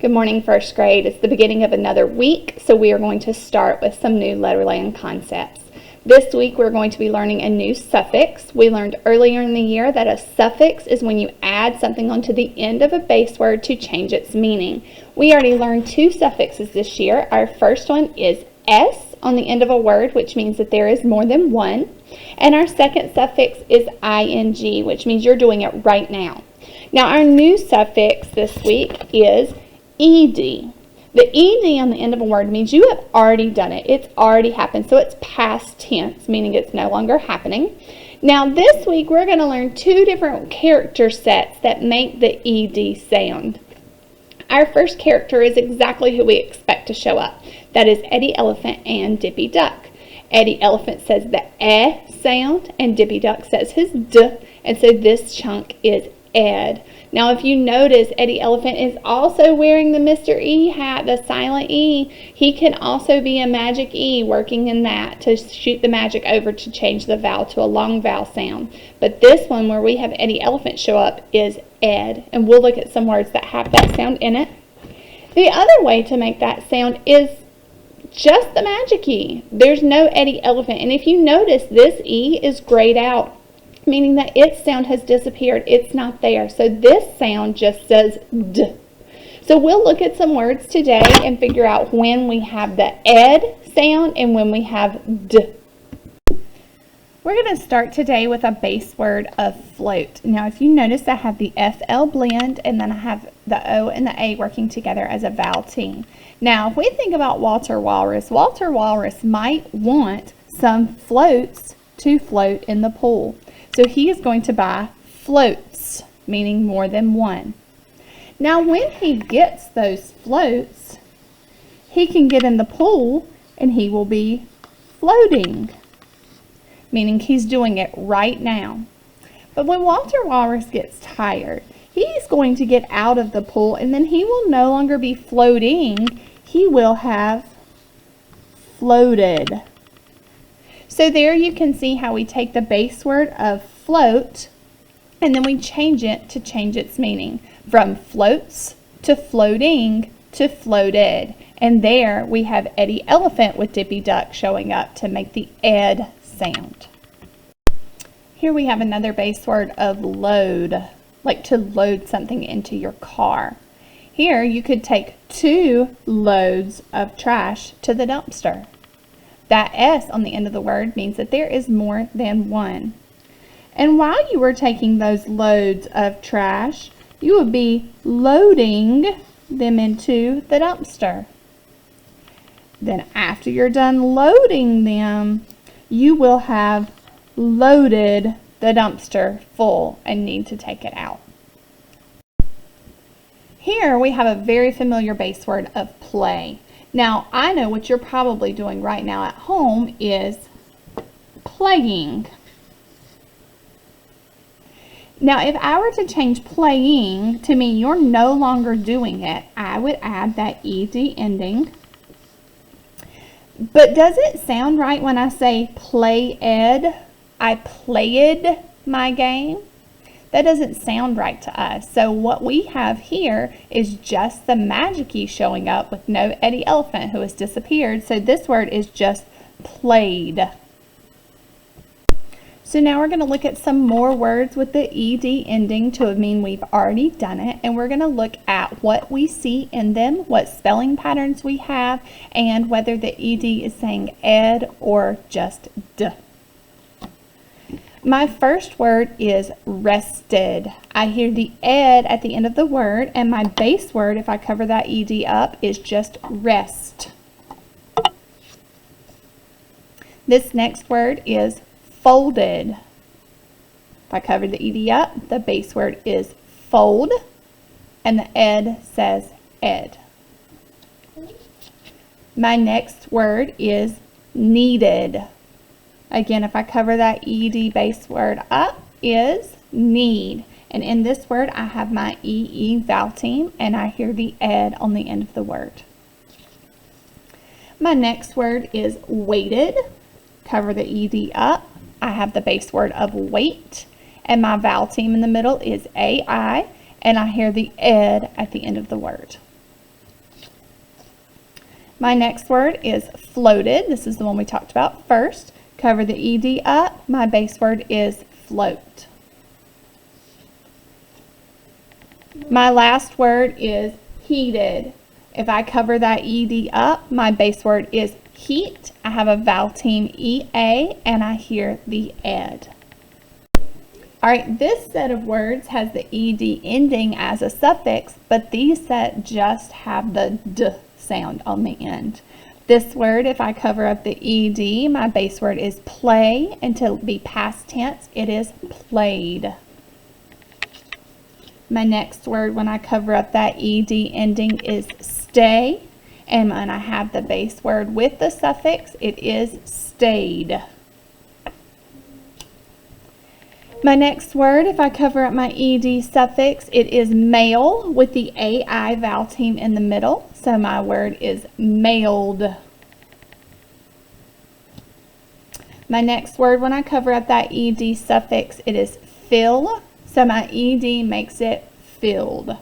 Good morning, first grade. It's the beginning of another week, so we are going to start with some new Letterland concepts. This week we're going to be learning a new suffix. We learned earlier in the year that a suffix is when you add something onto the end of a base word to change its meaning. We already learned two suffixes this year. Our first one is S on the end of a word, which means that there is more than one. And our second suffix is ing, which means you're doing it right now. Now our new suffix this week is ed. The ed on the end of a word means you have already done it. It's already happened. So it's past tense, meaning it's no longer happening. Now this week we're going to learn two different character sets that make the ed sound. Our first character is exactly who we expect to show up. That is Eddie Elephant and Dippy Duck. Eddie Elephant says the eh sound and Dippy Duck says his d, and so this chunk is ed. Now if you notice, Eddie Elephant is also wearing the Mr. E hat, the silent E. He can also be a magic E, working in that to shoot the magic over to change the vowel to a long vowel sound. But this one where we have Eddie Elephant show up is ed, and we'll look at some words that have that sound in it. The other way to make that sound is just the magic E. There's no Eddie Elephant, and if you notice, this E is grayed out, meaning that its sound has disappeared. It's not there. So this sound just says d. So we'll look at some words today and figure out when we have the ed sound and when we have d. We're going to start today with a base word of float. Now if you notice, I have the FL blend and then I have the O and the A working together as a vowel T. Now if we think about Walter Walrus might want some floats to float in the pool. So he is going to buy floats, meaning more than one. Now when he gets those floats, he can get in the pool and he will be floating, meaning he's doing it right now. But when Walter Walrus gets tired, he's going to get out of the pool and then he will no longer be floating. He will have floated. So there you can see how we take the base word of float and then we change it to change its meaning from floats to floating to floated. And there we have Eddie Elephant with Dippy Duck showing up to make the ed sound. Here we have another base word of load, like to load something into your car. Here you could take 2 loads of trash to the dumpster. That S on the end of the word means that there is more than one. And while you were taking those loads of trash, you would be loading them into the dumpster. Then after you're done loading them, you will have loaded the dumpster full and need to take it out. Here we have a very familiar base word of play. Now, I know what you're probably doing right now at home is playing. Now, if I were to change playing to mean you're no longer doing it, I would add that ed ending. But does it sound right when I say play ed? I played my game? That doesn't sound right to us. So what we have here is just the magic E showing up with no Eddie Elephant who has disappeared. So this word is just played. So now we're going to look at some more words with the ed ending to mean we've already done it. And we're going to look at what we see in them, what spelling patterns we have, and whether the ed is saying ed or just d. My first word is rested. I hear the ed at the end of the word, and my base word, if I cover that ed up, is just rest. This next word is folded. If I cover the ed up, the base word is fold, and the ed says ed. My next word is needed. Again, if I cover that ed base word up, is need. And in this word, I have my ee vowel team, and I hear the ed on the end of the word. My next word is weighted. Cover the ed up. I have the base word of weight, and my vowel team in the middle is ai, and I hear the ed at the end of the word. My next word is floated. This is the one we talked about first. Cover the ed up. My base word is float. My last word is heated. If I cover that ed up, my base word is heat. I have a vowel team EA and I hear the ed. Alright, this set of words has the ed ending as a suffix, but these set just have the d sound on the end. This word, if I cover up the ed, my base word is play, and to be past tense, it is played. My next word, when I cover up that ed ending, is stay, and when I have the base word with the suffix, it is stayed. My next word, if I cover up my ed suffix, it is mail with the AI vowel team in the middle. So my word is mailed. My next word, when I cover up that ed suffix, it is fill. So my ed makes it filled.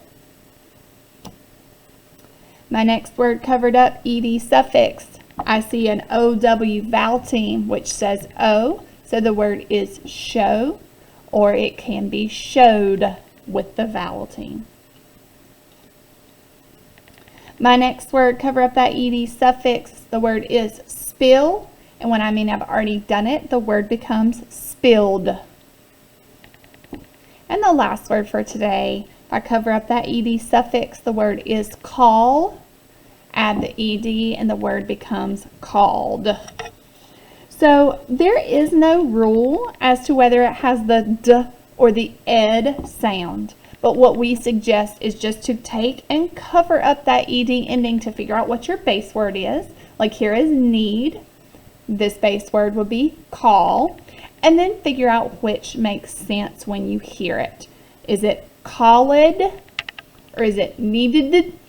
My next word covered up, ed suffix. I see an OW vowel team, which says O. So the word is show, or it can be showed with the vowel team. My next word, cover up that ed suffix, the word is spill, and when I mean I've already done it, the word becomes spilled. And the last word for today, if I cover up that ed suffix, the word is call, add the ed, and the word becomes called. So there is no rule as to whether it has the d or the ed sound. But what we suggest is just to take and cover up that ed ending to figure out what your base word is. Like here is need. This base word would be call. And then figure out which makes sense when you hear it. Is it called or is it needed?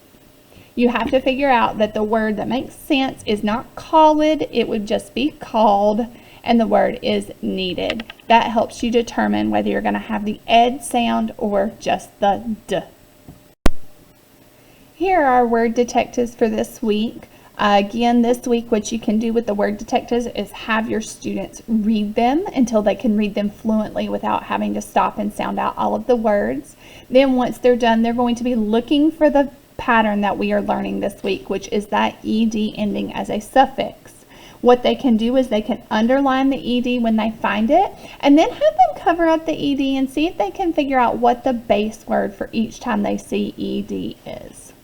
You have to figure out that the word that makes sense is not called, it would just be called, and the word is needed. That helps you determine whether you're going to have the ed sound or just the d. Here are our word detectives for this week. Again, this week what you can do with the word detectives is have your students read them until they can read them fluently without having to stop and sound out all of the words. Then once they're done, they're going to be looking for the pattern that we are learning this week, which is that ed ending as a suffix. What they can do is they can underline the ed when they find it, and then have them cover up the ed and see if they can figure out what the base word for each time they see ed is.